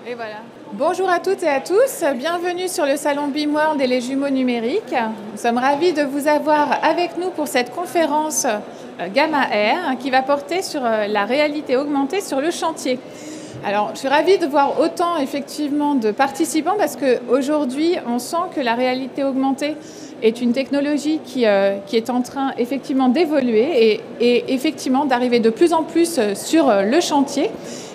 Et voilà. Bonjour à toutes et à tous, bienvenue sur le salon BIM-World et les jumeaux numériques. Nous sommes ravis de vous avoir avec nous pour cette conférence Gamma Air qui va porter sur la réalité augmentée sur le chantier. Alors, je suis ravie de voir autant effectivement de participants parce qu'aujourd'hui, on sent que la réalité augmentée est une technologie qui est en train effectivement d'évoluer et effectivement d'arriver de plus en plus sur le chantier.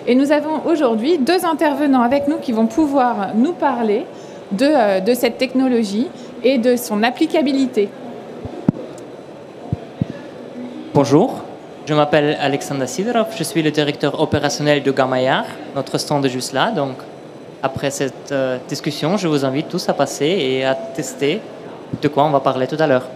Et nous avons aujourd'hui deux intervenants avec nous qui vont pouvoir nous parler de cette technologie et de son applicabilité. Bonjour, je m'appelle Alexander Sidorov, je suis le directeur opérationnel de Gamma Air. Notre stand est juste là, donc après cette discussion, je vous invite tous à passer et à tester de quoi on va parler tout à l'heure.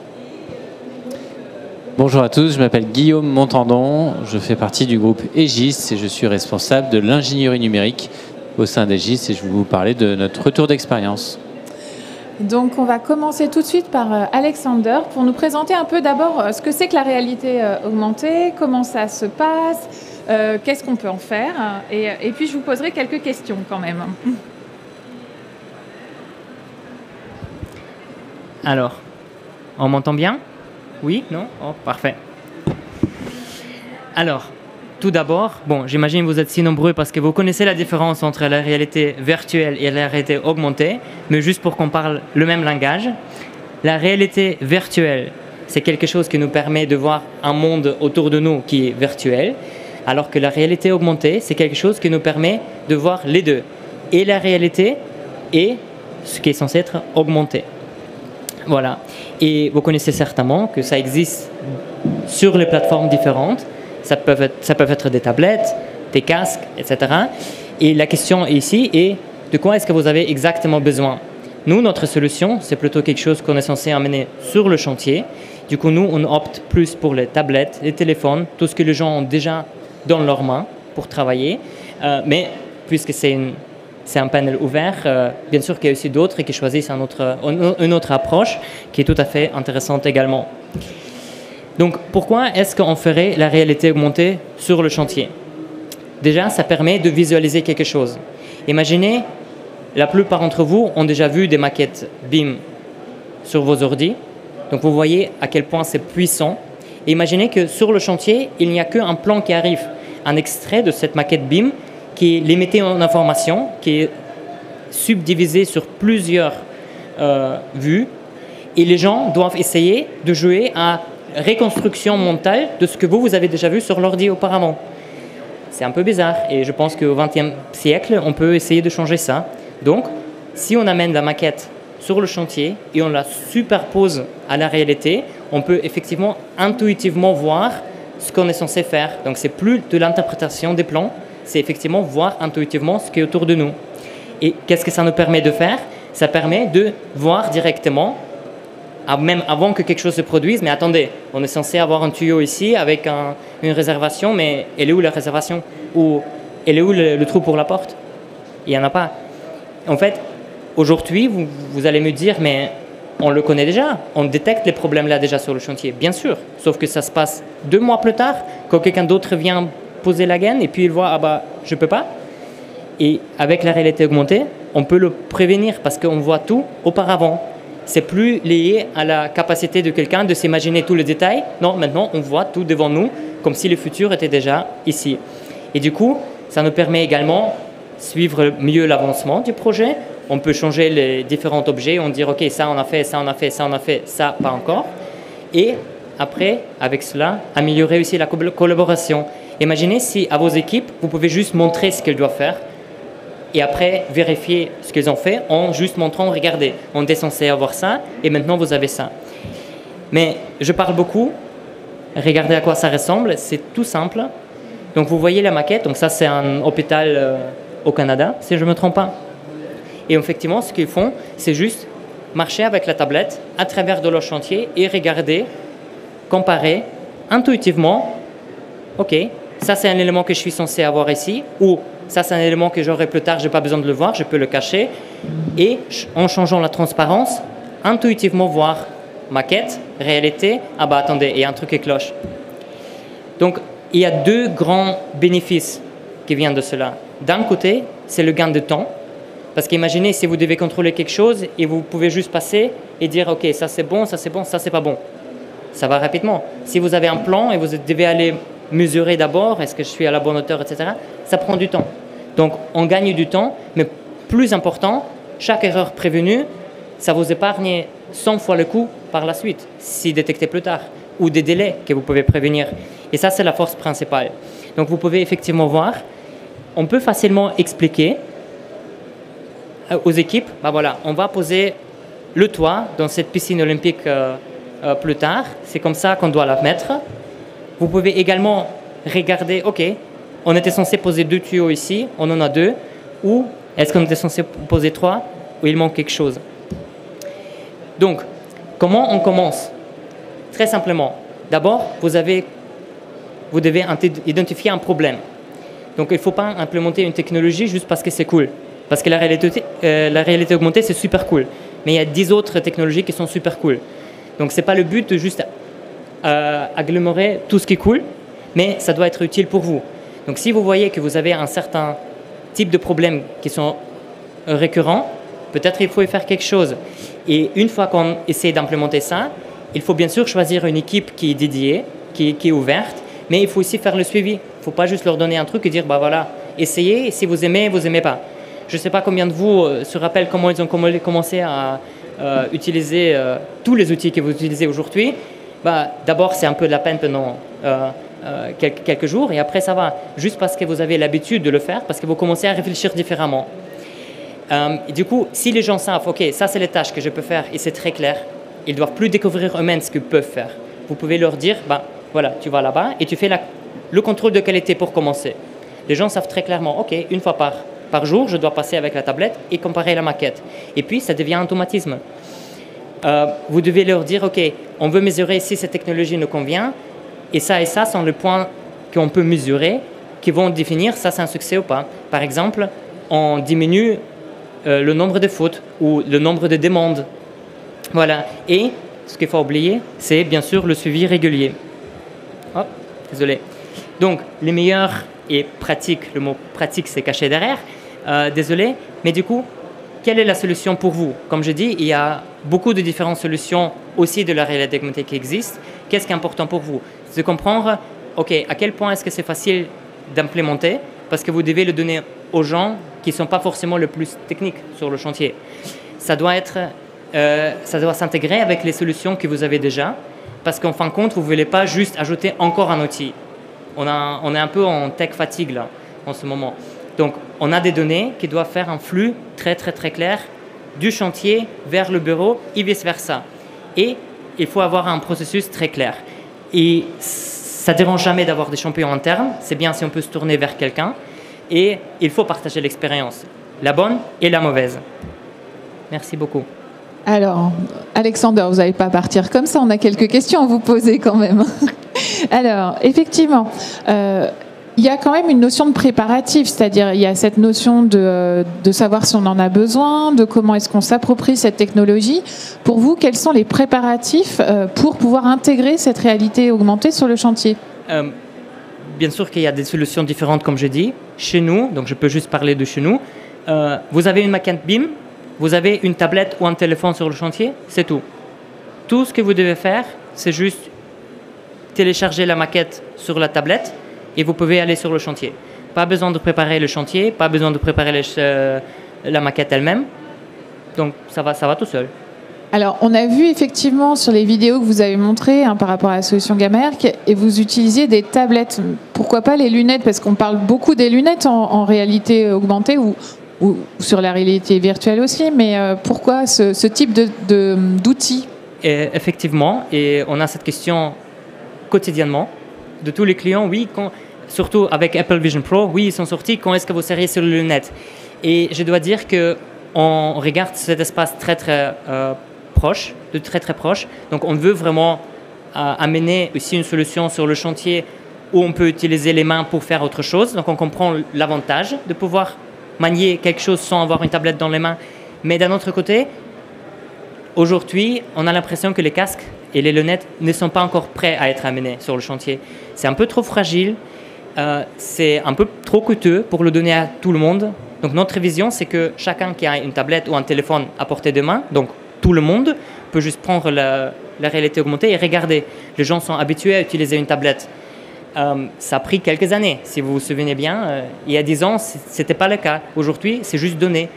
Bonjour à tous, je m'appelle Guillaume Montandon, je fais partie du groupe Aegis et je suis responsable de l'ingénierie numérique au sein d'Aegis et je vais vous parler de notre retour d'expérience. Donc on va commencer tout de suite par Alexander pour nous présenter un peu d'abord ce que c'est que la réalité augmentée, comment ça se passe, qu'est-ce qu'on peut en faire et puis je vous poserai quelques questions quand même. Alors, on m'entend bien ? Oui ? Non ? Oh, parfait. Alors, tout d'abord, j'imagine que vous êtes si nombreux parce que vous connaissez la différence entre la réalité virtuelle et la réalité augmentée, mais juste pour qu'on parle le même langage. La réalité virtuelle, c'est quelque chose qui nous permet de voir un monde autour de nous qui est virtuel, alors que la réalité augmentée, c'est quelque chose qui nous permet de voir les deux, et la réalité et ce qui est censé être augmenté. Voilà. Et vous connaissez certainement que ça existe sur les plateformes différentes. Ça peut être des tablettes, des casques, etc. Et la question ici est de quoi est-ce que vous avez exactement besoin ? Nous, notre solution, c'est plutôt quelque chose qu'on est censé amener sur le chantier. Du coup, nous, on opte plus pour les tablettes, les téléphones, tout ce que les gens ont déjà dans leurs mains pour travailler. Mais puisque c'est un panel ouvert, bien sûr qu'il y a aussi d'autres qui choisissent une autre approche qui est tout à fait intéressante également. Donc, pourquoi est-ce qu'on ferait la réalité augmentée sur le chantier ? Déjà, ça permet de visualiser quelque chose. Imaginez, la plupart d'entre vous ont déjà vu des maquettes BIM sur vos ordi. Donc, vous voyez à quel point c'est puissant. Et imaginez que sur le chantier, il n'y a qu'un plan qui arrive, un extrait de cette maquette BIM qui est limité en information, qui est subdivisé sur plusieurs vues. Et les gens doivent essayer de jouer à reconstruction mentale de ce que vous avez déjà vu sur l'ordi auparavant. C'est un peu bizarre et je pense qu'au XXe siècle, on peut essayer de changer ça. Donc, si on amène la maquette sur le chantier et on la superpose à la réalité, on peut effectivement intuitivement voir ce qu'on est censé faire. Donc, c'est plus de l'interprétation des plans, c'est effectivement voir intuitivement ce qui est autour de nous. Et qu'est-ce que ça nous permet de faire ? Ça permet de voir directement, même avant que quelque chose se produise, mais attendez, on est censé avoir un tuyau ici avec une réservation, mais elle est où la réservation ? Ou elle est où le trou pour la porte ? Il n'y en a pas. En fait, aujourd'hui, vous allez me dire, mais on le connaît déjà, on détecte les problèmes là déjà sur le chantier, bien sûr, sauf que ça se passe 2 mois plus tard, quand quelqu'un d'autre vient poser la gaine et puis il voit, je peux pas. Et avec la réalité augmentée, on peut le prévenir parce qu'on voit tout auparavant. C'est plus lié à la capacité de quelqu'un de s'imaginer tous les détails. Non, maintenant, on voit tout devant nous, comme si le futur était déjà ici. Et du coup, ça nous permet également de suivre mieux l'avancement du projet. On peut changer les différents objets, on dit, OK, ça on a fait, ça on a fait, ça on a fait, ça pas encore. Et après, avec cela, améliorer aussi la collaboration. Imaginez si à vos équipes, vous pouvez juste montrer ce qu'elles doivent faire et après vérifier ce qu'ils ont fait en juste montrant, regardez, on était censé avoir ça et maintenant vous avez ça. Mais je parle beaucoup, regardez à quoi ça ressemble, c'est tout simple. Donc vous voyez la maquette, donc ça c'est un hôpital au Canada, si je ne me trompe pas. Et effectivement, ce qu'ils font, c'est juste marcher avec la tablette à travers de leur chantier et regarder, comparer intuitivement, OK, ça c'est un élément que je suis censé avoir ici, ou ça c'est un élément que j'aurai plus tard, je n'ai pas besoin de le voir, je peux le cacher. Et en changeant la transparence, intuitivement voir maquette, réalité, attendez, il y a un truc qui cloche. Donc, il y a 2 grands bénéfices qui viennent de cela. d'un côté, c'est le gain de temps. Parce qu'imaginez si vous devez contrôler quelque chose et vous pouvez juste passer et dire « Ok, ça c'est bon, ça c'est pas bon ». Ça va rapidement. Si vous avez un plan et vous devez aller mesurer d'abord, est-ce que je suis à la bonne hauteur, etc., ça prend du temps. Donc, on gagne du temps, mais plus important, chaque erreur prévenue, ça vous épargne 100 fois le coût par la suite, si détecté plus tard, ou des délais que vous pouvez prévenir. Et ça, c'est la force principale. Donc, vous pouvez effectivement voir, on peut facilement expliquer aux équipes, ben voilà, on va poser le toit dans cette piscine olympique plus tard, c'est comme ça qu'on doit la mettre. Vous pouvez également regarder, ok, on était censé poser 2 tuyaux ici, on en a 2, ou est-ce qu'on était censé poser 3, ou il manque quelque chose. Donc, comment on commence? Très simplement, d'abord, vous devez identifier un problème. Donc, il ne faut pas implémenter une technologie juste parce que c'est cool. Parce que la réalité augmentée, c'est super cool. Mais il y a 10 autres technologies qui sont super cool. Donc, ce n'est pas le but de juste agglomérer tout ce qui est cool, mais ça doit être utile pour vous. Donc, si vous voyez que vous avez un certain type de problèmes qui sont récurrents, peut-être il faut y faire quelque chose. Et une fois qu'on essaie d'implémenter ça, il faut bien sûr choisir une équipe qui est dédiée, qui est ouverte, mais il faut aussi faire le suivi. Il ne faut pas juste leur donner un truc et dire, bah voilà, essayez, et si vous aimez pas. Je ne sais pas combien de vous se rappellent comment ils ont commencé à utiliser tous les outils que vous utilisez aujourd'hui. Bah, d'abord, c'est un peu de la peine pendant quelques jours, et après, ça va. Juste parce que vous avez l'habitude de le faire, parce que vous commencez à réfléchir différemment. Et du coup, si les gens savent, ok, ça c'est les tâches que je peux faire, et c'est très clair, ils ne doivent plus découvrir eux-mêmes ce qu'ils peuvent faire. Vous pouvez leur dire, bah, voilà, tu vas là-bas et tu fais le contrôle de qualité pour commencer. Les gens savent très clairement, ok, une fois par jour, je dois passer avec la tablette et comparer la maquette. Et puis, ça devient un automatisme. Vous devez leur dire, ok, on veut mesurer si cette technologie nous convient, et ça sont les points qu'on peut mesurer, qui vont définir ça c'est un succès ou pas. Par exemple, on diminue le nombre de fautes ou le nombre de demandes. Voilà. Et ce qu'il faut oublier, c'est bien sûr le suivi régulier. Oh, désolé. Donc, les meilleurs et pratiques, le mot pratique c'est caché derrière, désolé, mais du coup, quelle est la solution pour vous? Comme je dis, il y a beaucoup de différentes solutions aussi de la réalité augmentée qui existent. Qu'est-ce qui est important pour vous? C'est de comprendre, ok, à quel point est-ce que c'est facile d'implémenter, parce que vous devez le donner aux gens qui ne sont pas forcément le plus techniques sur le chantier. Ça doit s'intégrer avec les solutions que vous avez déjà, parce qu'en fin de compte, vous ne voulez pas juste ajouter encore un outil. On est un peu en tech fatigue là, en ce moment. Donc, on a des données qui doivent faire un flux très, très, très clair du chantier vers le bureau et vice-versa. Et il faut avoir un processus très clair. Et ça ne dérange jamais d'avoir des champions internes. C'est bien si on peut se tourner vers quelqu'un. Et il faut partager l'expérience, la bonne et la mauvaise. Merci beaucoup. Alors, Alexander, vous n'allez pas partir comme ça. On a quelques questions à vous poser quand même. Alors, effectivement, il y a quand même une notion de préparatif, c'est-à-dire il y a cette notion de savoir si on en a besoin, de comment est-ce qu'on s'approprie cette technologie. Pour vous, quels sont les préparatifs pour pouvoir intégrer cette réalité augmentée sur le chantier? Bien sûr qu'il y a des solutions différentes, comme je dis. Chez nous, donc je peux juste parler de chez nous, vous avez une maquette BIM, vous avez une tablette ou un téléphone sur le chantier, c'est tout. Tout ce que vous devez faire, c'est juste télécharger la maquette sur la tablette et vous pouvez aller sur le chantier. Pas besoin de préparer le chantier, pas besoin de préparer la maquette elle-même. Donc ça va tout seul. Alors, on a vu effectivement sur les vidéos que vous avez montrées par rapport à la solution Gamma Air, et vous utilisiez des tablettes. Pourquoi pas les lunettes? Parce qu'on parle beaucoup des lunettes en réalité augmentée ou sur la réalité virtuelle aussi. Mais pourquoi ce type d'outils? Effectivement, et on a cette question quotidiennement de tous les clients. Oui, surtout avec Apple Vision Pro, oui, ils sont sortis. Quand est-ce que vous seriez sur les lunettes? Et je dois dire qu'on regarde cet espace très, très proche, de très très proche. Donc on veut vraiment amener aussi une solution sur le chantier où on peut utiliser les mains pour faire autre chose. Donc on comprend l'avantage de pouvoir manier quelque chose sans avoir une tablette dans les mains. Mais d'un autre côté, aujourd'hui, on a l'impression que les casques et les lunettes ne sont pas encore prêts à être amenés sur le chantier. C'est un peu trop fragile. c'est un peu trop coûteux pour le donner à tout le monde. Donc notre vision, c'est que chacun qui a une tablette ou un téléphone à portée de main, donc tout le monde, peut juste prendre la réalité augmentée et regarder. Les gens sont habitués à utiliser une tablette. Ça a pris quelques années, si vous vous souvenez bien. Il y a 10 ans, ce n'était pas le cas. Aujourd'hui, c'est juste donné.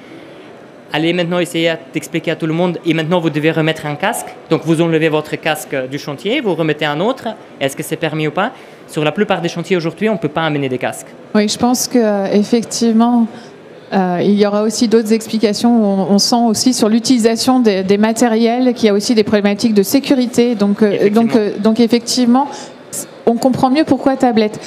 Allez maintenant essayer d'expliquer à tout le monde et maintenant vous devez remettre un casque. Donc vous enlevez votre casque du chantier, vous remettez un autre. Est-ce que c'est permis ou pas? Sur la plupart des chantiers aujourd'hui, on ne peut pas amener des casques. Oui, je pense qu'effectivement, il y aura aussi d'autres explications. On sent aussi sur l'utilisation des matériels qu'il y a aussi des problématiques de sécurité. Donc effectivement, on comprend mieux pourquoi tablette.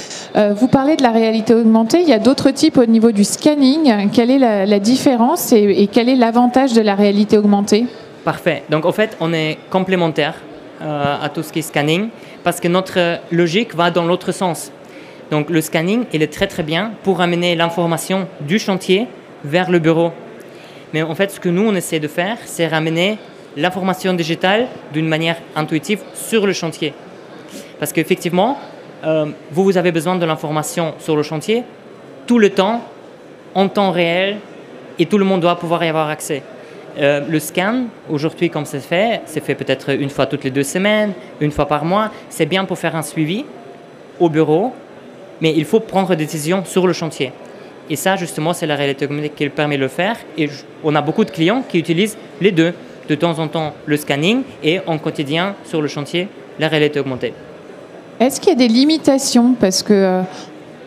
Vous parlez de la réalité augmentée. Il y a d'autres types au niveau du scanning. Quelle est la différence et quel est l'avantage de la réalité augmentée? Parfait. Donc en fait, on est complémentaires à tout ce qui est scanning parce que notre logique va dans l'autre sens. Donc le scanning, il est très très bien pour amener l'information du chantier vers le bureau. Mais en fait, ce que nous, on essaie de faire, c'est ramener l'information digitale d'une manière intuitive sur le chantier. Parce qu'effectivement, vous avez besoin de l'information sur le chantier tout le temps, en temps réel, et tout le monde doit pouvoir y avoir accès. Le scan, aujourd'hui, comme c'est fait peut-être une fois toutes les 2 semaines, une fois par mois. C'est bien pour faire un suivi au bureau, mais il faut prendre des décisions sur le chantier. Et ça, justement, c'est la réalité augmentée qui permet de le faire. Et on a beaucoup de clients qui utilisent les deux. De temps en temps, le scanning et en quotidien, sur le chantier, la réalité augmentée. Est-ce qu'il y a des limitations? Parce que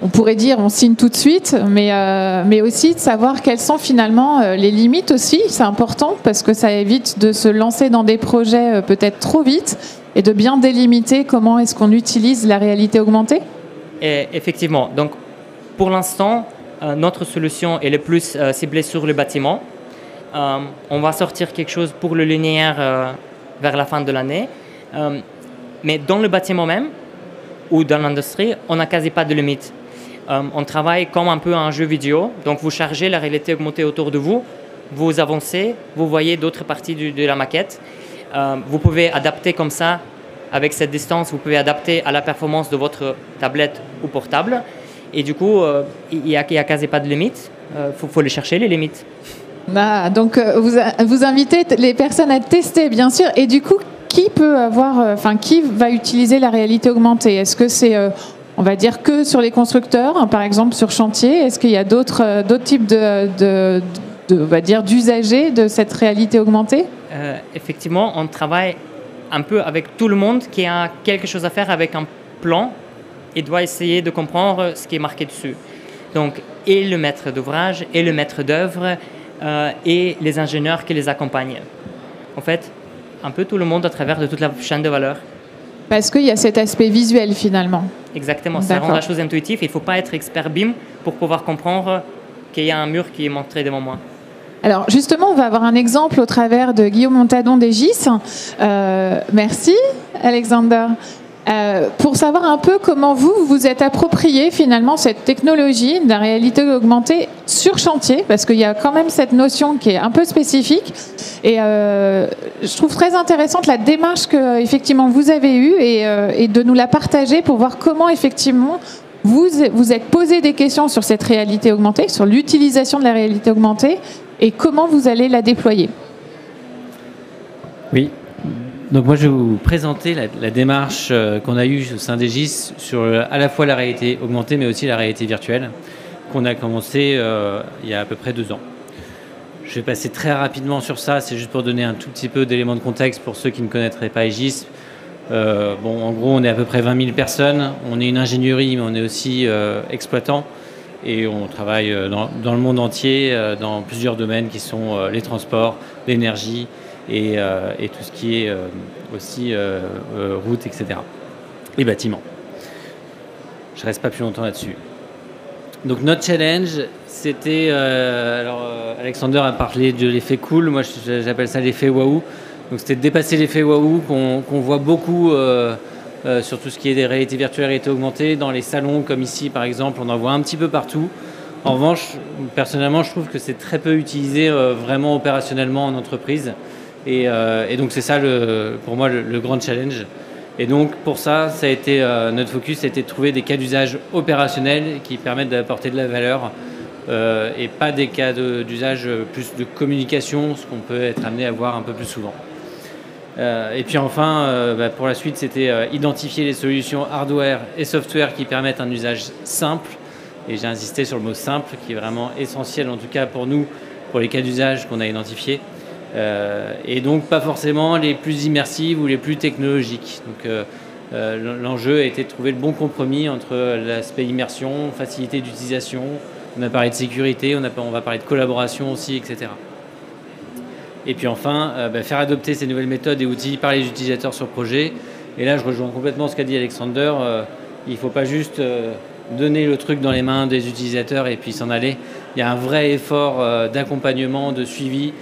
on pourrait dire on signe tout de suite, mais aussi de savoir quelles sont finalement les limites aussi. C'est important parce que ça évite de se lancer dans des projets peut-être trop vite et de bien délimiter comment est-ce qu'on utilise la réalité augmentée. Et effectivement. Donc, pour l'instant, notre solution est le plus ciblée sur le bâtiment. On va sortir quelque chose pour le linéaire vers la fin de l'année. Mais dans le bâtiment même, ou dans l'industrie, on n'a quasi pas de limite. On travaille comme un peu un jeu vidéo. Donc, vous chargez la réalité augmentée autour de vous, vous avancez, vous voyez d'autres parties de la maquette. Vous pouvez adapter comme ça, avec cette distance, vous pouvez adapter à la performance de votre tablette ou portable. Et du coup, il n'y a quasi pas de limite. Faut les chercher, les limites. Donc, vous invitez les personnes à tester, bien sûr. Et du coup, qui va utiliser la réalité augmentée? Est-ce que c'est, on va dire, que sur les constructeurs, hein, par exemple sur chantier? Est-ce qu'il y a d'autres types on va dire, d'usagers de cette réalité augmentée? Effectivement, on travaille un peu avec tout le monde qui a quelque chose à faire avec un plan et doit essayer de comprendre ce qui est marqué dessus. Donc, et le maître d'ouvrage, et le maître d'œuvre, et les ingénieurs qui les accompagnent. En fait, un peu tout le monde à travers de toute la chaîne de valeur. Parce qu'il y a cet aspect visuel finalement. Exactement, ça rend la chose intuitive. Il ne faut pas être expert BIM pour pouvoir comprendre qu'il y a un mur qui est montré devant moi. Alors justement, on va avoir un exemple au travers de Guillaume Montadon d'Egis. Merci Alexander. Pour savoir un peu comment vous êtes approprié finalement cette technologie de la réalité augmentée sur chantier, parce qu'il y a quand même cette notion qui est un peu spécifique. Et je trouve très intéressante la démarche que effectivement vous avez eue et de nous la partager pour voir comment effectivement vous êtes posé des questions sur cette réalité augmentée, sur l'utilisation de la réalité augmentée et comment vous allez la déployer. Oui. Donc moi, je vais vous présenter la démarche qu'on a eue au sein d'Egis sur à la fois la réalité augmentée, mais aussi la réalité virtuelle, qu'on a commencé il y a à peu près 2 ans. Je vais passer très rapidement sur ça, c'est juste pour donner un tout petit peu d'éléments de contexte pour ceux qui ne connaîtraient pas Egis. En gros, on est à peu près 20 000 personnes, on est une ingénierie, mais on est aussi exploitant, et on travaille dans le monde entier, dans plusieurs domaines qui sont les transports, l'énergie, et tout ce qui est aussi routes, etc. Et bâtiments. Je ne reste pas plus longtemps là-dessus. Donc notre challenge, c'était... Alexander a parlé de l'effet cool, moi j'appelle ça l'effet waouh. Donc c'était de dépasser l'effet waouh qu'on voit beaucoup sur tout ce qui est des réalités virtuelles, réalité augmentée, dans les salons comme ici par exemple, on en voit un petit peu partout. En revanche, personnellement, je trouve que c'est très peu utilisé vraiment opérationnellement en entreprise. Et donc c'est ça, pour moi, le grand challenge. Et donc pour ça, ça a été, notre focus, c'était de trouver des cas d'usage opérationnels qui permettent d'apporter de la valeur et pas des cas d'usage plus de communication, ce qu'on peut être amené à voir un peu plus souvent. Et puis enfin, pour la suite, c'était identifier les solutions hardware et software qui permettent un usage simple. Et j'ai insisté sur le mot simple, qui est vraiment essentiel, en tout cas pour nous, pour les cas d'usage qu'on a identifiés. Et donc pas forcément les plus immersives ou les plus technologiques. Donc l'enjeu a été de trouver le bon compromis entre l'aspect immersion, facilité d'utilisation, on a parlé de sécurité, on va parler de collaboration aussi, etc. Et puis enfin, faire adopter ces nouvelles méthodes et outils par les utilisateurs sur projet. Et là, je rejoins complètement ce qu'a dit Alexander. Il ne faut pas juste donner le truc dans les mains des utilisateurs et puis s'en aller. Il y a un vrai effort d'accompagnement, de suivi.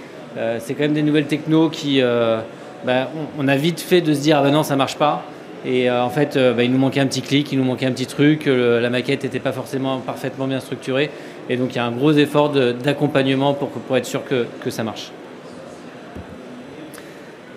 C'est quand même des nouvelles technos qui... on a vite fait de se dire « ah ben non, ça ne marche pas ». Et en fait, il nous manquait un petit clic, il nous manquait un petit truc, la maquette n'était pas forcément parfaitement bien structurée. Et donc, il y a un gros effort d'accompagnement pour être sûr que ça marche.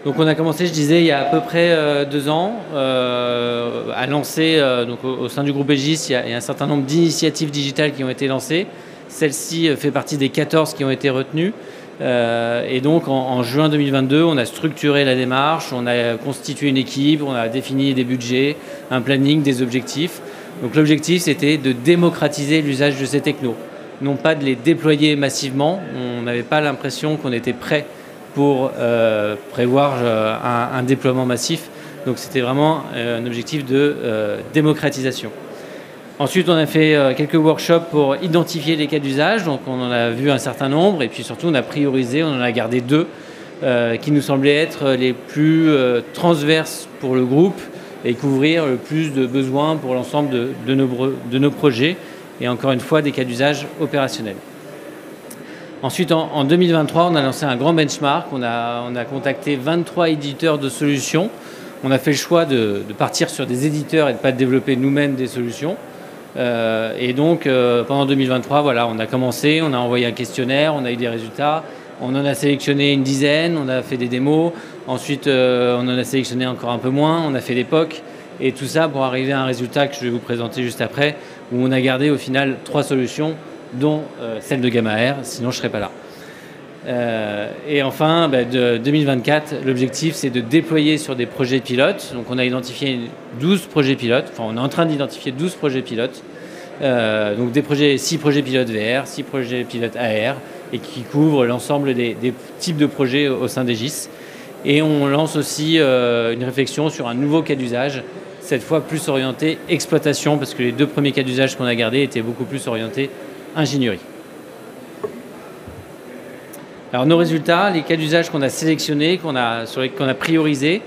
Donc on a commencé, je disais, il y a à peu près 2 ans, à lancer, donc au sein du groupe Egis, il y a un certain nombre d'initiatives digitales qui ont été lancées. Celle-ci fait partie des 14 qui ont été retenues. Et donc en juin 2022, on a structuré la démarche, on a constitué une équipe, on a défini des budgets, un planning, des objectifs. Donc l'objectif, c'était de démocratiser l'usage de ces technos, non pas de les déployer massivement. On n'avait pas l'impression qu'on était prêt pour prévoir un déploiement massif. Donc c'était vraiment un objectif de démocratisation. Ensuite, on a fait quelques workshops pour identifier les cas d'usage. Donc on en a vu un certain nombre et puis surtout on a priorisé, on en a gardé 2 qui nous semblaient être les plus transverses pour le groupe et couvrir le plus de besoins pour l'ensemble de nos projets et encore une fois des cas d'usage opérationnels. Ensuite, en 2023, on a lancé un grand benchmark. On a contacté 23 éditeurs de solutions. On a fait le choix de partir sur des éditeurs et de ne pas développer nous-mêmes des solutions. Et donc, pendant 2023, voilà, on a commencé, on a envoyé un questionnaire, on a eu des résultats. On en a sélectionné une dizaine, on a fait des démos. Ensuite, on en a sélectionné encore un peu moins. On a fait des POC. Et tout ça pour arriver à un résultat que je vais vous présenter juste après, où on a gardé au final 3 solutions, dont celle de Gamma Air, sinon je ne serais pas là. Et enfin, de 2024, l'objectif c'est de déployer sur des projets pilotes. Donc on a identifié 12 projets pilotes, enfin on est en train d'identifier 12 projets pilotes. Donc 6 projets pilotes VR, 6 projets pilotes AR, et qui couvrent l'ensemble des types de projets au sein d'Egis. Et on lance aussi une réflexion sur un nouveau cas d'usage, cette fois plus orienté exploitation, parce que les 2 premiers cas d'usage qu'on a gardés étaient beaucoup plus orientés ingénierie. Alors nos résultats, les cas d'usage qu'on a sélectionnés, sur lesquels on a priorisé.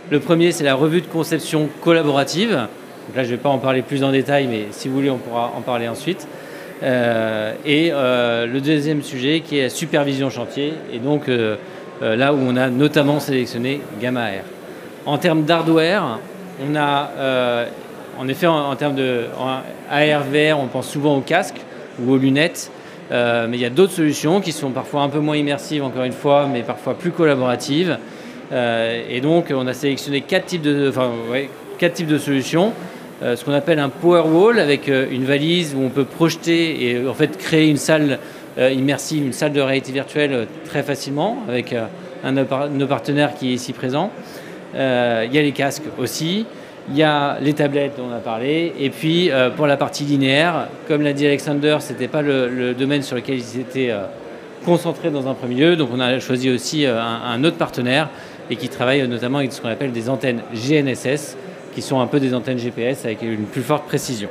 Le premier, c'est la revue de conception collaborative. Donc là, je ne vais pas en parler plus en détail, mais si vous voulez, on pourra en parler ensuite. Le deuxième sujet, qui est la supervision chantier, et donc là où on a notamment sélectionné Gamma Air. En termes d'hardware, on a, en effet, en termes de AR, VR, on pense souvent au casque ou aux lunettes. Mais il y a d'autres solutions qui sont parfois un peu moins immersives, encore une fois, mais parfois plus collaboratives. Et donc, on a sélectionné 4 types de solutions. Ce qu'on appelle un power wall, avec une valise où on peut projeter et en fait créer une salle immersive, une salle de réalité virtuelle très facilement, avec un de nos partenaires qui est ici présent. Il y a les casques aussi. Il y a les tablettes dont on a parlé. Et puis, pour la partie linéaire, comme l'a dit Alexander, ce n'était pas le domaine sur lequel ils étaient concentrés dans un premier lieu. Donc, on a choisi aussi un autre partenaire et qui travaille notamment avec ce qu'on appelle des antennes GNSS, qui sont un peu des antennes GPS avec une plus forte précision.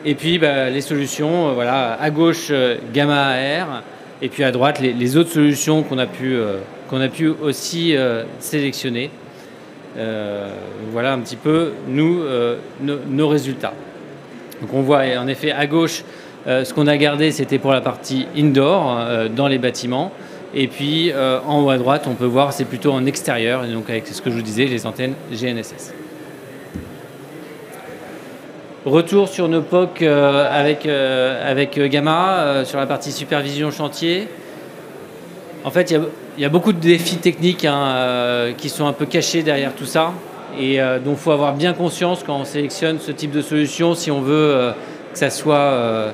Et puis, les solutions, voilà, à gauche, Gamma Air, et puis à droite, les autres solutions qu'on a pu aussi sélectionner. Voilà un petit peu nos résultats. Donc on voit en effet à gauche ce qu'on a gardé, c'était pour la partie indoor dans les bâtiments, et puis en haut à droite on peut voir c'est plutôt en extérieur, et donc avec ce que je vous disais, les antennes GNSS. Retour sur nos POC avec Gamma sur la partie supervision chantier. En fait, il y a beaucoup de défis techniques qui sont un peu cachés derrière tout ça et dont il faut avoir bien conscience quand on sélectionne ce type de solution si on veut que ça soit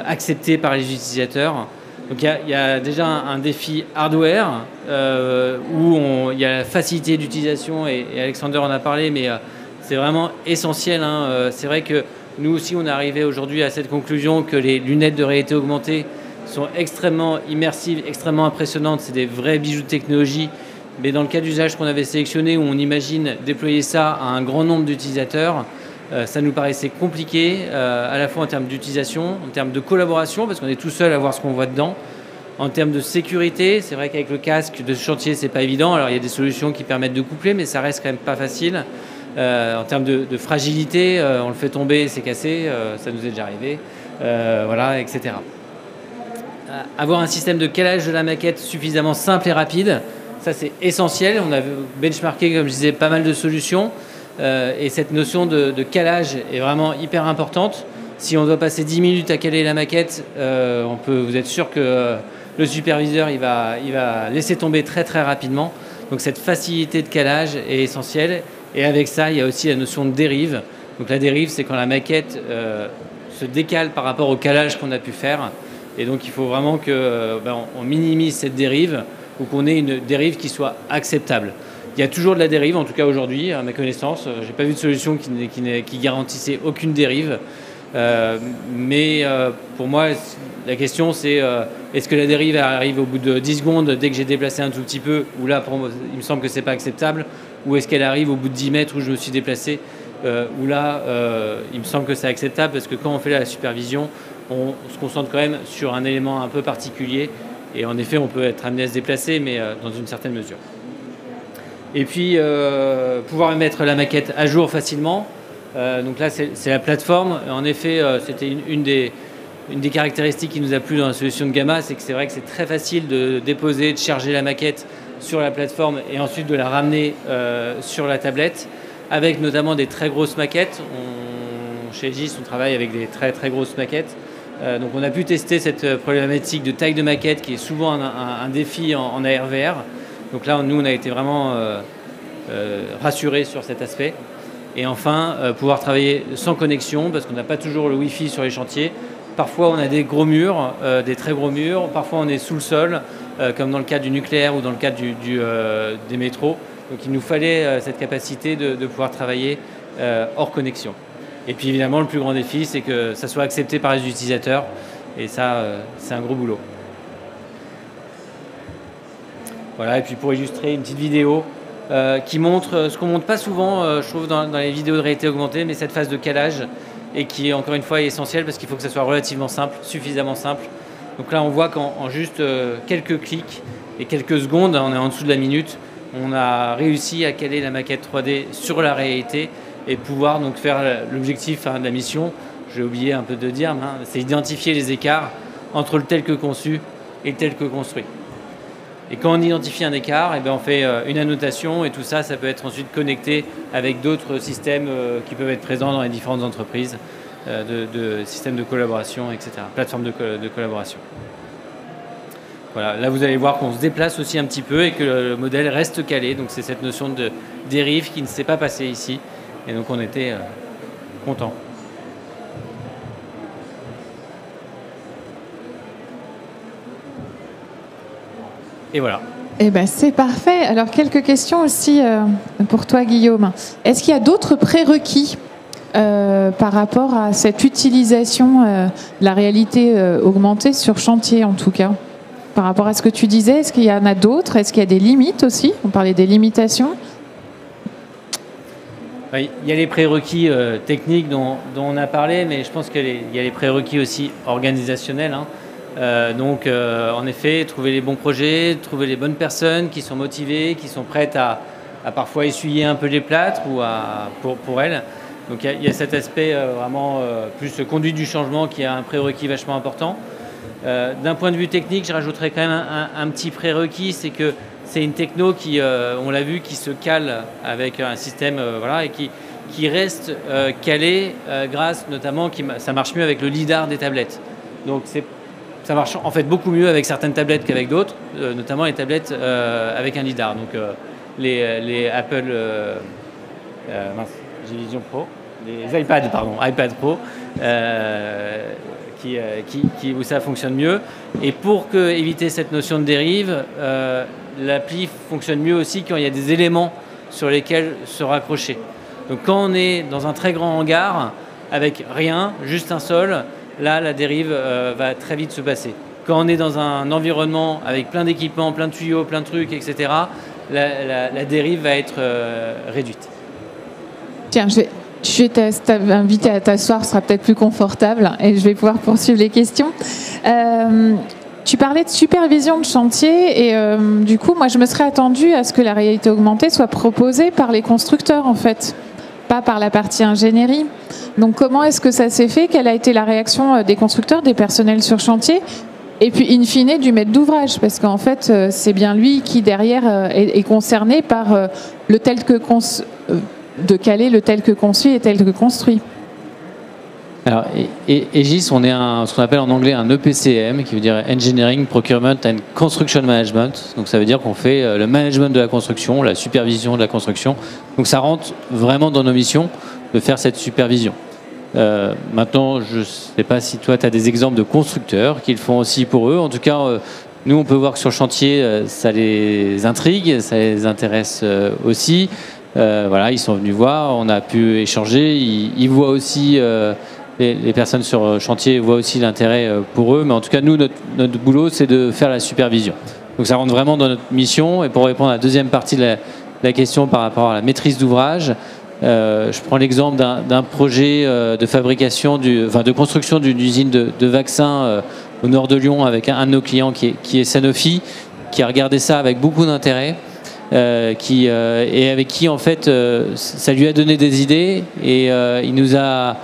accepté par les utilisateurs. Donc il y a déjà un défi hardware où il y a la facilité d'utilisation et Alexander en a parlé, mais c'est vraiment essentiel. C'est vrai que nous aussi on est arrivé aujourd'hui à cette conclusion que les lunettes de réalité augmentée sont extrêmement immersives, extrêmement impressionnantes. C'est des vrais bijoux de technologie. Mais dans le cas d'usage qu'on avait sélectionné, où on imagine déployer ça à un grand nombre d'utilisateurs, ça nous paraissait compliqué, à la fois en termes d'utilisation, en termes de collaboration, parce qu'on est tout seul à voir ce qu'on voit dedans. En termes de sécurité, c'est vrai qu'avec le casque de chantier, c'est pas évident. Alors il y a des solutions qui permettent de coupler, mais ça reste quand même pas facile. En termes de fragilité, on le fait tomber, c'est cassé, ça nous est déjà arrivé, voilà, etc. Avoir un système de calage de la maquette suffisamment simple et rapide, ça c'est essentiel. On a benchmarké, comme je disais, pas mal de solutions et cette notion de calage est vraiment hyper importante. Si on doit passer 10 minutes à caler la maquette, vous êtes sûr que le superviseur il va laisser tomber très très rapidement. Donc cette facilité de calage est essentielle. Et avec ça, il y a aussi la notion de dérive. Donc la dérive, c'est quand la maquette se décale par rapport au calage qu'on a pu faire. Et donc il faut vraiment qu'on minimise cette dérive ou qu'on ait une dérive qui soit acceptable. Il y a toujours de la dérive, en tout cas aujourd'hui, à ma connaissance. Je n'ai pas vu de solution qui garantissait aucune dérive. Mais pour moi, la question c'est est-ce que la dérive arrive au bout de 10 secondes dès que j'ai déplacé un tout petit peu, ou là pour moi, il me semble que c'est pas acceptable, ou est-ce qu'elle arrive au bout de 10 mètres où je me suis déplacé, où là il me semble que c'est acceptable, parce que quand on fait la supervision, on se concentre quand même sur un élément un peu particulier et en effet on peut être amené à se déplacer, mais dans une certaine mesure. Et puis pouvoir mettre la maquette à jour facilement. Donc là c'est la plateforme. En effet c'était une des caractéristiques qui nous a plu dans la solution de Gamma, c'est que c'est vrai que c'est très facile de déposer, de charger la maquette sur la plateforme et ensuite de la ramener sur la tablette, avec notamment des très grosses maquettes. Chez GIS on travaille avec des très très grosses maquettes. Donc on a pu tester cette problématique de taille de maquette qui est souvent un défi en AR/VR. Donc là, nous, on a été vraiment rassurés sur cet aspect. Et enfin, pouvoir travailler sans connexion, parce qu'on n'a pas toujours le Wi-Fi sur les chantiers. Parfois, on a des gros murs, des très gros murs. Parfois, on est sous le sol, comme dans le cas du nucléaire ou dans le cas des métros. Donc il nous fallait cette capacité de pouvoir travailler hors connexion. Et puis évidemment, le plus grand défi, c'est que ça soit accepté par les utilisateurs. Et ça, c'est un gros boulot. Voilà, et puis pour illustrer une petite vidéo qui montre ce qu'on ne montre pas souvent, je trouve, dans les vidéos de réalité augmentée, mais cette phase de calage, et qui, encore une fois, est essentielle parce qu'il faut que ça soit relativement simple, suffisamment simple. Donc là, on voit qu'en juste quelques clics et quelques secondes, on est en dessous de la minute, on a réussi à caler la maquette 3D sur la réalité et pouvoir donc faire l'objectif de la mission, j'ai oublié un peu de dire, c'est identifier les écarts entre le tel que conçu et le tel que construit. Et quand on identifie un écart, on fait une annotation, et tout ça, ça peut être ensuite connecté avec d'autres systèmes qui peuvent être présents dans les différentes entreprises, de systèmes de collaboration, etc., plateformes de collaboration. Voilà, là vous allez voir qu'on se déplace aussi un petit peu et que le modèle reste calé, donc c'est cette notion de dérive qui ne s'est pas passée ici. Et donc on était contents. Et voilà. Eh ben, c'est parfait. Alors quelques questions aussi pour toi, Guillaume. Est-ce qu'il y a d'autres prérequis par rapport à cette utilisation de la réalité augmentée sur chantier, en tout cas? Par rapport à ce que tu disais, est-ce qu'il y en a d'autres? Est-ce qu'il y a des limites aussi? On parlait des limitations. Il y a les prérequis techniques dont on a parlé, mais je pense qu'il y a les prérequis aussi organisationnels. Donc, en effet, trouver les bons projets, trouver les bonnes personnes qui sont motivées, qui sont prêtes à parfois essuyer un peu les plâtres ou pour elles. Donc, il y a cet aspect vraiment plus conduite du changement qui est un prérequis vachement important. D'un point de vue technique, je rajouterais quand même un petit prérequis, c'est que c'est une techno qui, on l'a vu, qui se cale avec un système et qui reste calé grâce notamment, ça marche mieux avec le lidar des tablettes. Donc ça marche en fait beaucoup mieux avec certaines tablettes qu'avec d'autres, notamment les tablettes avec un lidar. Donc les Apple j'ai Vision Pro, les iPad Pro, où ça fonctionne mieux. Et pour éviter cette notion de dérive, l'appli fonctionne mieux aussi quand il y a des éléments sur lesquels se raccrocher. Donc quand on est dans un très grand hangar avec rien, juste un sol, là la dérive va très vite se passer. Quand on est dans un environnement avec plein d'équipements, plein de tuyaux, plein de trucs, etc., la dérive va être réduite. Tiens, je vais t'inviter à t'asseoir, ce sera peut-être plus confortable et je vais pouvoir poursuivre les questions. Tu parlais de supervision de chantier et du coup, moi, je me serais attendue à ce que la réalité augmentée soit proposée par les constructeurs, en fait, pas par la partie ingénierie. Donc, comment est-ce que ça s'est fait? Quelle a été la réaction des constructeurs, des personnels sur chantier? Et puis, in fine, du maître d'ouvrage, parce qu'en fait, c'est bien lui qui, derrière, est concerné par le tel que de caler le tel que conçu et tel que construit. Alors, Aegis, on est ce qu'on appelle en anglais un EPCM, qui veut dire Engineering, Procurement and Construction Management. Donc ça veut dire qu'on fait le management de la construction, la supervision de la construction. Donc ça rentre vraiment dans nos missions de faire cette supervision. Maintenant, je ne sais pas si toi, tu as des exemples de constructeurs qui le font aussi pour eux. En tout cas, nous, on peut voir que sur le chantier, ça les intrigue, ça les intéresse aussi. Voilà, ils sont venus voir, on a pu échanger. Ils voient aussi... Les personnes sur chantier voient aussi l'intérêt pour eux, mais en tout cas, nous, notre boulot, c'est de faire la supervision. Donc ça rentre vraiment dans notre mission. Et pour répondre à la deuxième partie de la question par rapport à la maîtrise d'ouvrage, je prends l'exemple d'un projet de fabrication, de construction d'une usine de vaccins au nord de Lyon avec un de nos clients qui est Sanofi, qui a regardé ça avec beaucoup d'intérêt. Et avec qui, en fait, ça lui a donné des idées et il nous a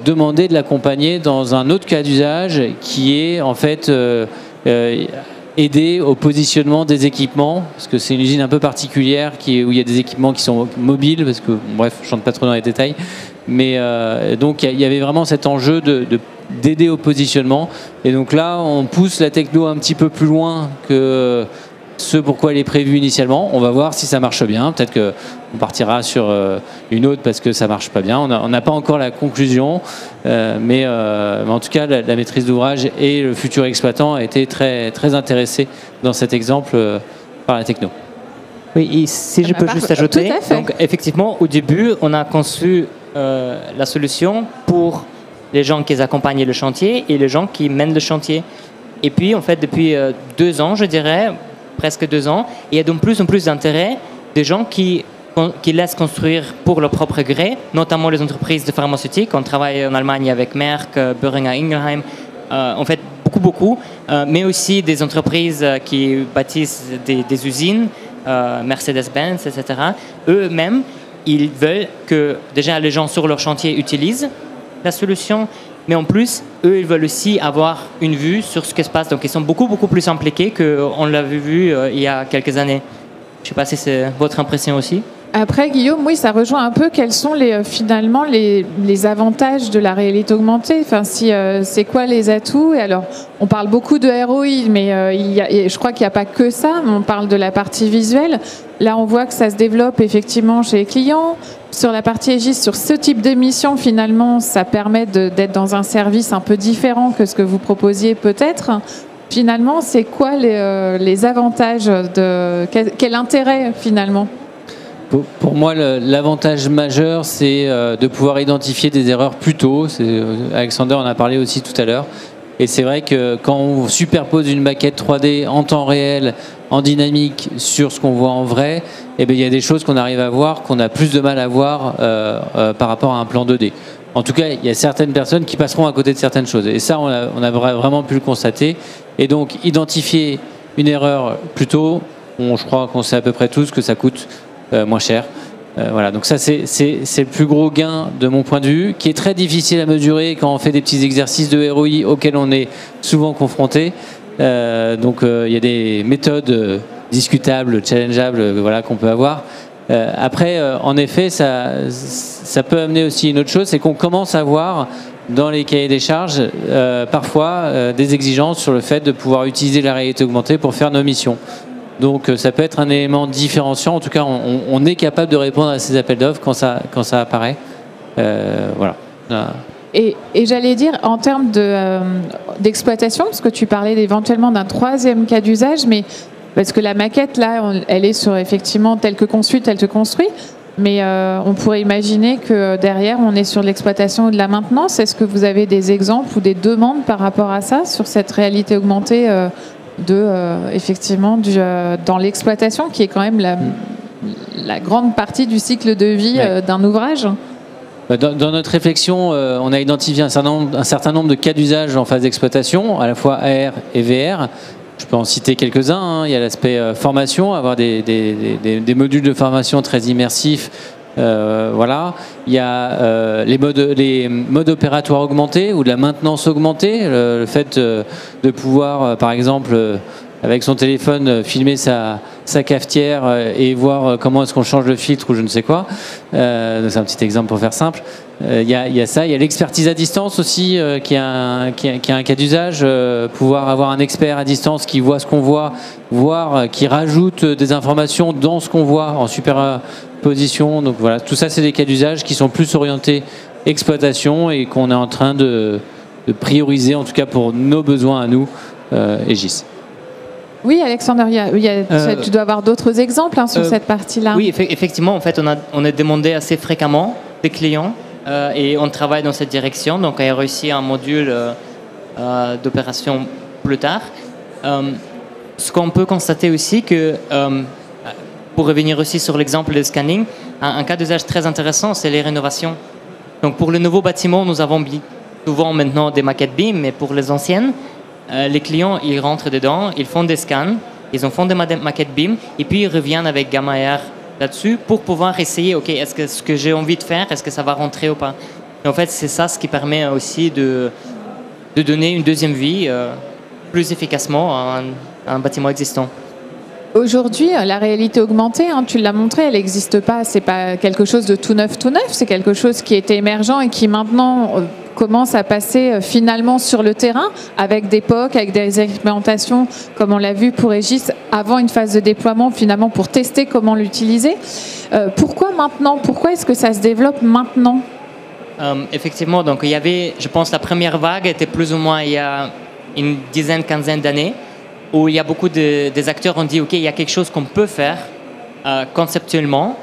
demander de l'accompagner dans un autre cas d'usage qui est en fait aider au positionnement des équipements, parce que c'est une usine un peu particulière où il y a des équipements qui sont mobiles, parce que bref, je ne rentre pas trop dans les détails, mais donc il y avait vraiment cet enjeu d'aider au positionnement, et donc là on pousse la techno un petit peu plus loin que ce pourquoi elle est prévue initialement. On va voir si ça marche bien. Peut-être qu'on partira sur une autre parce que ça marche pas bien. On n'a pas encore la conclusion, mais en tout cas, la maîtrise d'ouvrage et le futur exploitant a été très, très intéressés dans cet exemple par la techno. Oui, et si je peux juste ajouter, donc effectivement, au début, on a conçu la solution pour les gens qui accompagnent le chantier et les gens qui mènent le chantier. Et puis, en fait, depuis 2 ans, je dirais, presque 2 ans, il y a de plus en plus d'intérêt des gens qui laissent construire pour leur propre gré, notamment les entreprises de pharmaceutiques. On travaille en Allemagne avec Merck, Boehringer Ingelheim, en fait beaucoup, mais aussi des entreprises qui bâtissent des usines, Mercedes-Benz, etc. Eux-mêmes, ils veulent que déjà les gens sur leur chantier utilisent la solution, mais en plus, eux, ils veulent aussi avoir une vue sur ce qui se passe. Donc, ils sont beaucoup plus impliqués qu'on l'avait vu il y a quelques années. Je ne sais pas si c'est votre impression aussi. Après, Guillaume, oui, ça rejoint un peu quels sont finalement les avantages de la réalité augmentée. Enfin, c'est quoi les atouts? Et alors, on parle beaucoup de ROI, mais je crois qu'il n'y a pas que ça. Mais on parle de la partie visuelle. Là, on voit que ça se développe effectivement chez les clients. Sur la partie Aegis, sur ce type de mission, finalement, ça permet d'être dans un service un peu différent que ce que vous proposiez peut-être. Finalement, c'est quoi les avantages quel intérêt finalement? Pour moi, l'avantage majeur, c'est de pouvoir identifier des erreurs plus tôt. Alexander en a parlé aussi tout à l'heure. Et c'est vrai que quand on superpose une maquette 3D en temps réel, en dynamique, sur ce qu'on voit en vrai, eh bien, il y a des choses qu'on arrive à voir, qu'on a plus de mal à voir par rapport à un plan 2D. En tout cas, il y a certaines personnes qui passeront à côté de certaines choses. Et ça, on a vraiment pu le constater. Et donc, identifier une erreur plus tôt, je crois qu'on sait à peu près tous que ça coûte moins cher. Voilà, donc ça c'est le plus gros gain de mon point de vue, qui est très difficile à mesurer quand on fait des petits exercices de ROI auxquels on est souvent confronté. Donc il y a des méthodes discutables, challengeables, voilà, qu'on peut avoir. Après, en effet, ça peut amener aussi une autre chose, c'est qu'on commence à voir dans les cahiers des charges parfois des exigences sur le fait de pouvoir utiliser la réalité augmentée pour faire nos missions. Donc ça peut être un élément différenciant. En tout cas, on est capable de répondre à ces appels d'offres quand ça apparaît. Voilà. Et j'allais dire, en termes d'exploitation, parce que tu parlais éventuellement d'un troisième cas d'usage, mais parce que la maquette, là, elle est sur effectivement tel que conçu, tel que construit, mais on pourrait imaginer que derrière, on est sur l'exploitation ou de la maintenance. Est-ce que vous avez des exemples ou des demandes par rapport à ça, sur cette réalité augmentée effectivement, dans l'exploitation, qui est quand même la grande partie du cycle de vie d'un ouvrage? Dans notre réflexion, on a identifié un certain nombre de cas d'usage en phase d'exploitation, à la fois AR et VR. Je peux en citer quelques-uns. Hein. Il y a l'aspect formation, avoir des modules de formation très immersifs. Voilà. Il y a les modes opératoires augmentés ou de la maintenance augmentée. Le fait de pouvoir, par exemple, avec son téléphone, filmer sa cafetière et voir comment est-ce qu'on change le filtre ou je ne sais quoi. C'est un petit exemple pour faire simple. Il y a ça, il y a l'expertise à distance aussi, qui est un cas d'usage. Pouvoir avoir un expert à distance qui voit ce qu'on voit, voire qui rajoute des informations dans ce qu'on voit en superposition. Donc voilà, tout ça, c'est des cas d'usage qui sont plus orientés exploitation et qu'on est en train de prioriser, en tout cas pour nos besoins à nous, Egis. Oui, Alexandre, tu dois avoir d'autres exemples sur cette partie-là. Oui, effectivement, en fait, on est demandé assez fréquemment des clients et on travaille dans cette direction. Donc, on a réussi un module d'opération plus tard. Ce qu'on peut constater aussi, que pour revenir aussi sur l'exemple de scanning, un cas d'usage très intéressant, c'est les rénovations. Donc, pour le nouveau bâtiment, nous avons souvent maintenant des maquettes BIM, mais pour les anciennes, les clients, ils rentrent dedans, ils font des scans, ils font des maquettes BIM, et puis ils reviennent avec Gamma Air là-dessus pour pouvoir essayer, ok, est-ce que ce que j'ai envie de faire, est-ce que ça va rentrer ou pas. Et en fait, c'est ça ce qui permet aussi de donner une deuxième vie plus efficacement à un bâtiment existant. Aujourd'hui, la réalité augmentée, tu l'as montré, elle n'existe pas. C'est pas quelque chose de tout neuf, c'est quelque chose qui était émergent et qui maintenant commence à passer finalement sur le terrain avec des POC, avec des expérimentations, comme on l'a vu pour Egis, avant une phase de déploiement finalement pour tester comment l'utiliser. Pourquoi maintenant? Pourquoi est-ce que ça se développe maintenant? Effectivement, donc il y avait, je pense, la première vague était plus ou moins il y a une dizaine, quinzaine d'années, où il y a beaucoup des acteurs ont dit, OK, il y a quelque chose qu'on peut faire conceptuellement.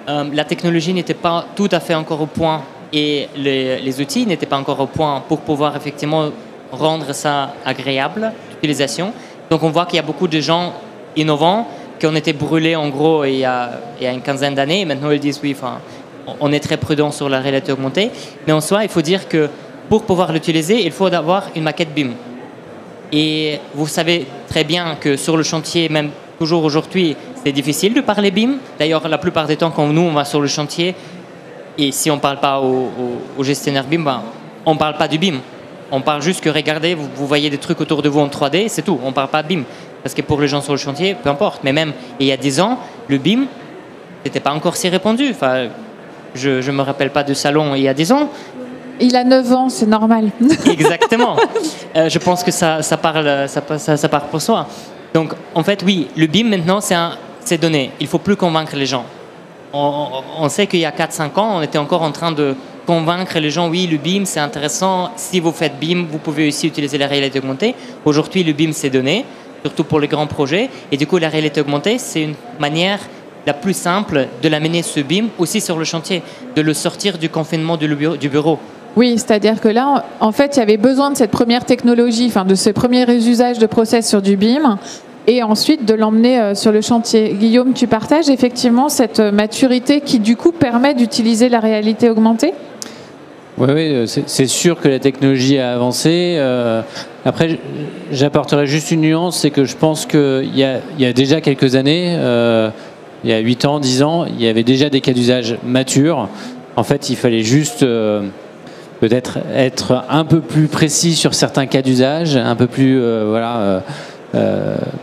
La technologie n'était pas tout à fait encore au point et les outils n'étaient pas encore au point pour pouvoir effectivement rendre ça agréable d'utilisation. Donc on voit qu'il y a beaucoup de gens innovants qui ont été brûlés en gros il y a une quinzaine d'années. Et maintenant ils disent, oui, on est très prudent sur la réalité augmentée. Mais en soi, il faut dire que pour pouvoir l'utiliser, il faut avoir une maquette BIM. Et vous savez très bien que sur le chantier, même toujours aujourd'hui, c'est difficile de parler BIM. D'ailleurs, la plupart des temps, quand nous, on va sur le chantier, et si on ne parle pas au gestionnaire BIM, on ne parle pas du BIM. On parle juste que, regardez, vous voyez des trucs autour de vous en 3D, c'est tout. On ne parle pas de BIM. Parce que pour les gens sur le chantier, peu importe. Mais même il y a 10 ans, le BIM n'était pas encore si répandu. Enfin, je ne me rappelle pas de salon il y a 10 ans. Il a 9 ans, c'est normal. Exactement. Je pense que ça part pour soi. Donc, en fait, oui, le BIM, maintenant, c'est donné. Il ne faut plus convaincre les gens. On sait qu'il y a 4-5 ans, on était encore en train de convaincre les gens, oui, le BIM, c'est intéressant. Si vous faites BIM, vous pouvez aussi utiliser la réalité augmentée. Aujourd'hui, le BIM, c'est donné, surtout pour les grands projets. Et du coup, la réalité augmentée, c'est une manière la plus simple de l'amener, ce BIM, aussi sur le chantier, de le sortir du confinement du bureau. Oui, c'est-à-dire que là, en fait, il y avait besoin de cette première technologie, de ce premier usage de process sur du BIM, et ensuite de l'emmener sur le chantier. Guillaume, tu partages effectivement cette maturité qui, du coup, permet d'utiliser la réalité augmentée ? Oui, c'est sûr que la technologie a avancé. Après, j'apporterai juste une nuance, c'est que je pense qu'il y a déjà quelques années, il y a 8 ans, 10 ans, il y avait déjà des cas d'usage matures. En fait, il fallait juste peut-être être un peu plus précis sur certains cas d'usage, un peu plus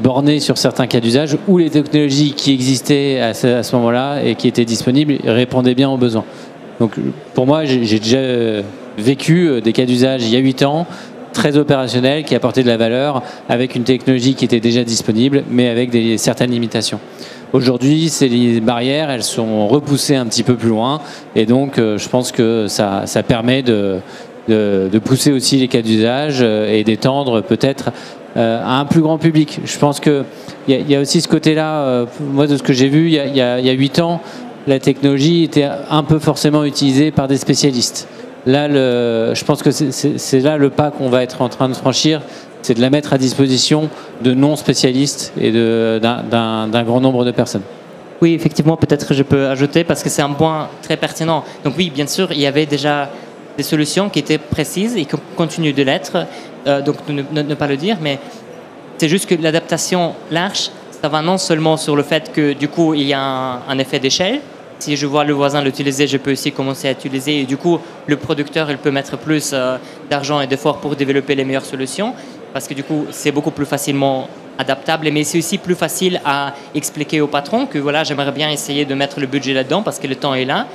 borné sur certains cas d'usage, où les technologies qui existaient à ce moment-là et qui étaient disponibles répondaient bien aux besoins. Donc pour moi, j'ai déjà vécu des cas d'usage il y a 8 ans, très opérationnel, qui apportait de la valeur, avec une technologie qui était déjà disponible, mais avec certaines limitations. Aujourd'hui, ces barrières, elles sont repoussées un petit peu plus loin, et donc je pense que ça permet de pousser aussi les cas d'usage et d'étendre peut-être à un plus grand public. Je pense qu'il y a aussi ce côté-là, moi de ce que j'ai vu, il y a 8 ans, la technologie était un peu forcément utilisée par des spécialistes. Là, je pense que c'est là le pas qu'on va être en train de franchir, c'est de la mettre à disposition de non-spécialistes et d'un grand nombre de personnes. Oui, effectivement, peut-être je peux ajouter, parce que c'est un point très pertinent. Donc oui, bien sûr, il y avait déjà des solutions qui étaient précises et qui continuent de l'être, donc ne pas le dire, mais c'est juste que l'adaptation large, ça va non seulement sur le fait que du coup, il y a un effet d'échelle. Si je vois le voisin l'utiliser, je peux aussi commencer à l'utiliser. Et du coup, le producteur, il peut mettre plus d'argent et d'efforts pour développer les meilleures solutions. Parce que du coup, c'est beaucoup plus facilement adaptable. Mais c'est aussi plus facile à expliquer au patron que voilà, j'aimerais bien essayer de mettre le budget là-dedans parce que le temps est là.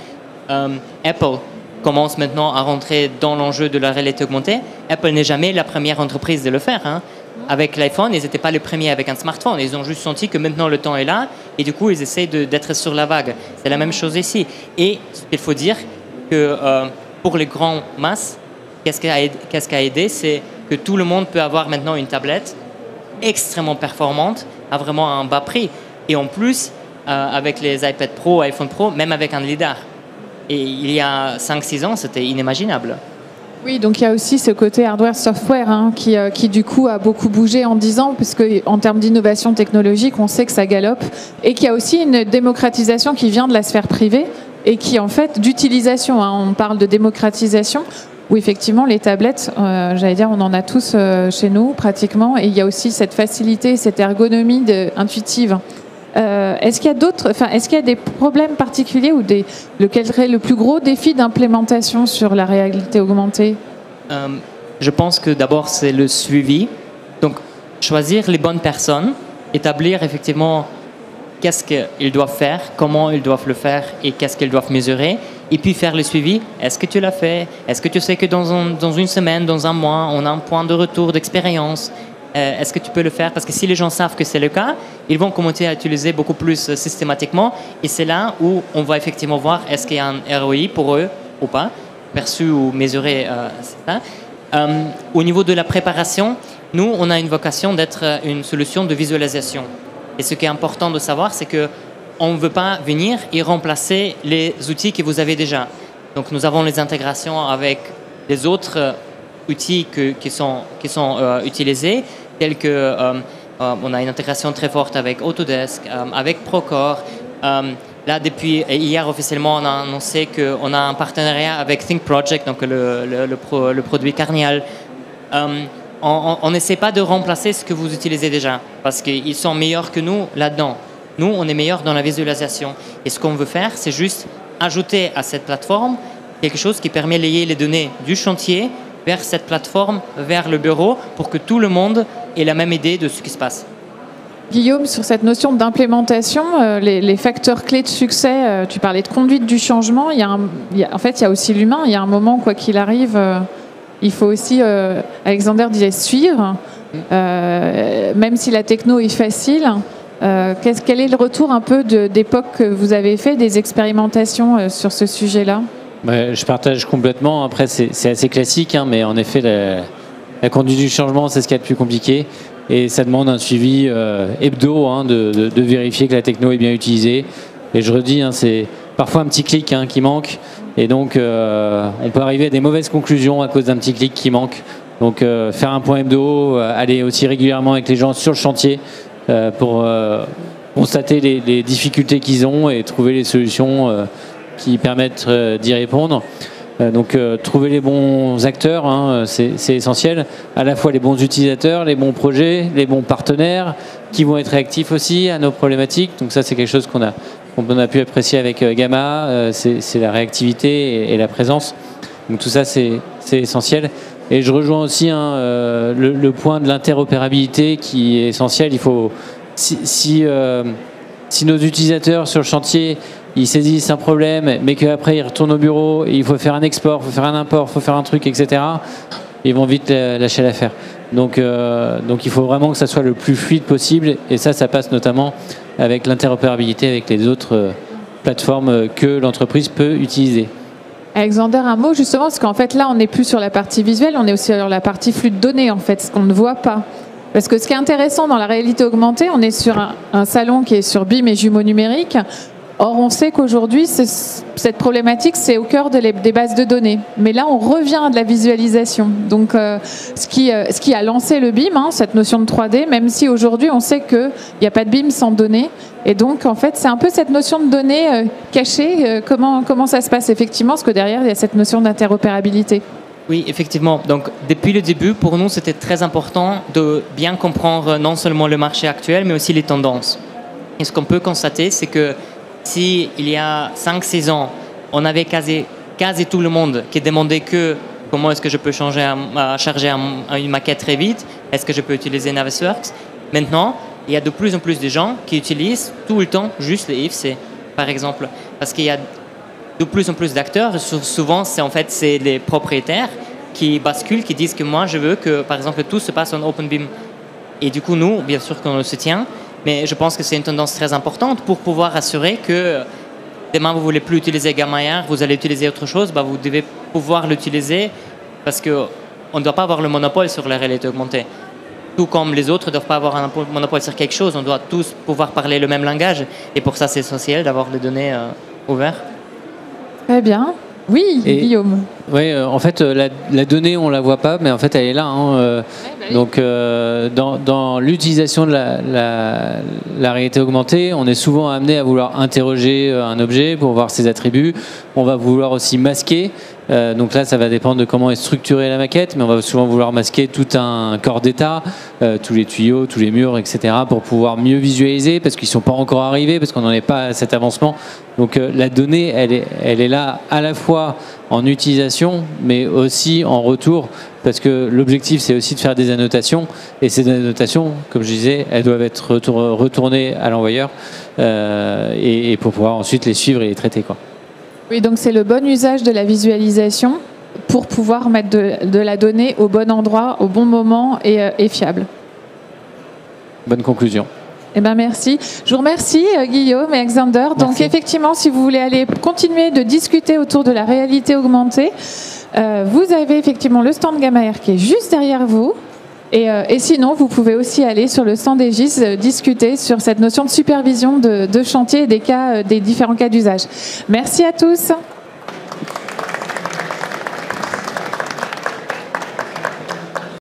Apple commence maintenant à rentrer dans l'enjeu de la réalité augmentée. Apple n'est jamais la première entreprise de le faire, hein. Avec l'iPhone, ils n'étaient pas les premiers avec un smartphone. Ils ont juste senti que maintenant le temps est là et du coup, ils essayent d'être sur la vague. C'est la même chose ici. Et il faut dire que pour les grandes masses, qu'est-ce qui a aidé, c'est que tout le monde peut avoir maintenant une tablette extrêmement performante à vraiment un bas prix. Et en plus, avec les iPad Pro, iPhone Pro, même avec un LiDAR. Et il y a 5-6 ans, c'était inimaginable. Oui, donc il y a aussi ce côté hardware-software hein, qui du coup a beaucoup bougé en 10 ans, puisque en termes d'innovation technologique, on sait que ça galope, et qu'il y a aussi une démocratisation qui vient de la sphère privée et qui en fait d'utilisation. Hein, on parle de démocratisation, où effectivement les tablettes, j'allais dire, on en a tous chez nous pratiquement, et il y a aussi cette facilité, cette ergonomie intuitive. Est-ce qu'il y a est-ce qu'il y a des problèmes particuliers ou lequel serait le plus gros défi d'implémentation sur la réalité augmentée? Je pense que d'abord c'est le suivi. Donc choisir les bonnes personnes, établir effectivement qu'est-ce qu'ils doivent faire, comment ils doivent le faire et qu'est-ce qu'ils doivent mesurer. Et puis faire le suivi. Est-ce que tu l'as fait? Est-ce que tu sais que dans une semaine, dans un mois, on a un point de retour d'expérience? Est-ce que tu peux le faire? Parce que si les gens savent que c'est le cas, ils vont commencer à utiliser beaucoup plus systématiquement. Et c'est là où on va effectivement voir est-ce qu'il y a un ROI pour eux ou pas, perçu ou mesuré. C'est ça. Au niveau de la préparation, nous, on a une vocation d'être une solution de visualisation. Et ce qui est important de savoir, c'est qu'on ne veut pas venir et remplacer les outils que vous avez déjà. Donc nous avons les intégrations avec les autres outils qui sont utilisés, tels que on a une intégration très forte avec Autodesk, avec Procore. Là, depuis hier, officiellement, on a annoncé qu'on a un partenariat avec Think Project, donc le produit Carnial. On n'essaie pas de remplacer ce que vous utilisez déjà, parce qu'ils sont meilleurs que nous là-dedans. Nous, on est meilleurs dans la visualisation. Et ce qu'on veut faire, c'est juste ajouter à cette plateforme quelque chose qui permet de lier les données du chantier vers cette plateforme, vers le bureau, pour que tout le monde ait la même idée de ce qui se passe. Guillaume, sur cette notion d'implémentation, les facteurs clés de succès, tu parlais de conduite du changement, en fait, il y a aussi l'humain. Il y a un moment, quoi qu'il arrive, il faut aussi, Alexander disait, suivre, même si la techno est facile. Quel est le retour un peu d'époque que vous avez fait, des expérimentations sur ce sujet-là? Je partage complètement. Après, c'est assez classique, hein, mais en effet, la conduite du changement, c'est ce qu'il y a de plus compliqué. Et ça demande un suivi hebdo, hein, de vérifier que la techno est bien utilisée. Et je redis, hein, c'est parfois un petit clic qui manque. Et donc, on peut arriver à des mauvaises conclusions à cause d'un petit clic qui manque. Donc, faire un point hebdo, aller aussi régulièrement avec les gens sur le chantier pour constater les difficultés qu'ils ont et trouver les solutions qui permettent d'y répondre. Donc trouver les bons acteurs, hein, c'est essentiel, à la fois les bons utilisateurs, les bons projets, les bons partenaires qui vont être réactifs aussi à nos problématiques. Donc ça, c'est quelque chose qu'on a pu apprécier avec Gamma, c'est la réactivité et la présence. Donc tout ça, c'est essentiel. Et je rejoins aussi le point de l'interopérabilité qui est essentiel. Il faut, si nos utilisateurs sur le chantier ils saisissent un problème, mais qu'après ils retournent au bureau, et il faut faire un export, il faut faire un import, il faut faire un truc, etc., ils vont vite lâcher l'affaire. Donc il faut vraiment que ça soit le plus fluide possible, et ça passe notamment avec l'interopérabilité avec les autres plateformes que l'entreprise peut utiliser. Alexander, un mot justement, parce qu'en fait là on n'est plus sur la partie visuelle, on est aussi sur la partie flux de données en fait, ce qu'on ne voit pas. Parce que ce qui est intéressant dans la réalité augmentée, on est sur un salon qui est sur BIM et jumeaux numériques. Or, on sait qu'aujourd'hui, cette problématique, c'est au cœur des bases de données. Mais là, on revient à de la visualisation. Donc, ce qui a lancé le BIM, hein, cette notion de 3D, même si aujourd'hui, on sait qu'il n'y a pas de BIM sans données. Et donc, en fait, c'est un peu cette notion de données cachée. Comment ça se passe effectivement? Parce que derrière, il y a cette notion d'interopérabilité. Oui, effectivement. Donc, depuis le début, pour nous, c'était très important de bien comprendre non seulement le marché actuel, mais aussi les tendances. Et ce qu'on peut constater, c'est que si il y a 5-6 ans, on avait quasi tout le monde qui demandait que comment est-ce que je peux charger une maquette très vite, est-ce que je peux utiliser Navisworks. Maintenant, il y a de plus en plus de gens qui utilisent tout le temps juste les IFC, par exemple, parce qu'il y a de plus en plus d'acteurs. Souvent, c'est les propriétaires qui basculent, qui disent que moi, je veux que, par exemple, tout se passe en OpenBIM. Et du coup, nous, bien sûr qu'on le soutient, mais je pense que c'est une tendance très importante pour pouvoir assurer que demain, vous ne voulez plus utiliser Gamma Air, vous allez utiliser autre chose, vous devez pouvoir l'utiliser parce qu'on ne doit pas avoir le monopole sur la réalité augmentée. Tout comme les autres ne doivent pas avoir un monopole sur quelque chose, on doit tous pouvoir parler le même langage. Et pour ça, c'est essentiel d'avoir les données ouvertes. Très bien. Oui, Guillaume. Oui, en fait, la donnée, on ne la voit pas, mais en fait, elle est là. Donc, dans l'utilisation de la réalité augmentée, on est souvent amené à vouloir interroger un objet pour voir ses attributs. On va vouloir aussi masquer. Donc là, ça va dépendre de comment est structurée la maquette, mais on va souvent vouloir masquer tout un corps d'état, tous les tuyaux, tous les murs, etc., pour pouvoir mieux visualiser, parce qu'ils ne sont pas encore arrivés, parce qu'on n'en est pas à cet avancement. Donc la donnée, elle est là à la fois en utilisation, mais aussi en retour, parce que l'objectif, c'est aussi de faire des annotations, et ces annotations, comme je disais, elles doivent être retournées à l'envoyeur, et pour pouvoir ensuite les suivre et les traiter, quoi. Oui, donc c'est le bon usage de la visualisation pour pouvoir mettre de la donnée au bon endroit, au bon moment et fiable. Bonne conclusion. Eh ben merci. Je vous remercie Guillaume et Alexander. Donc effectivement, si vous voulez aller continuer de discuter autour de la réalité augmentée, vous avez effectivement le stand Gamma Air qui est juste derrière vous. Et sinon, vous pouvez aussi aller sur le stand Egis discuter sur cette notion de supervision de chantier et des différents cas d'usage. Merci à tous.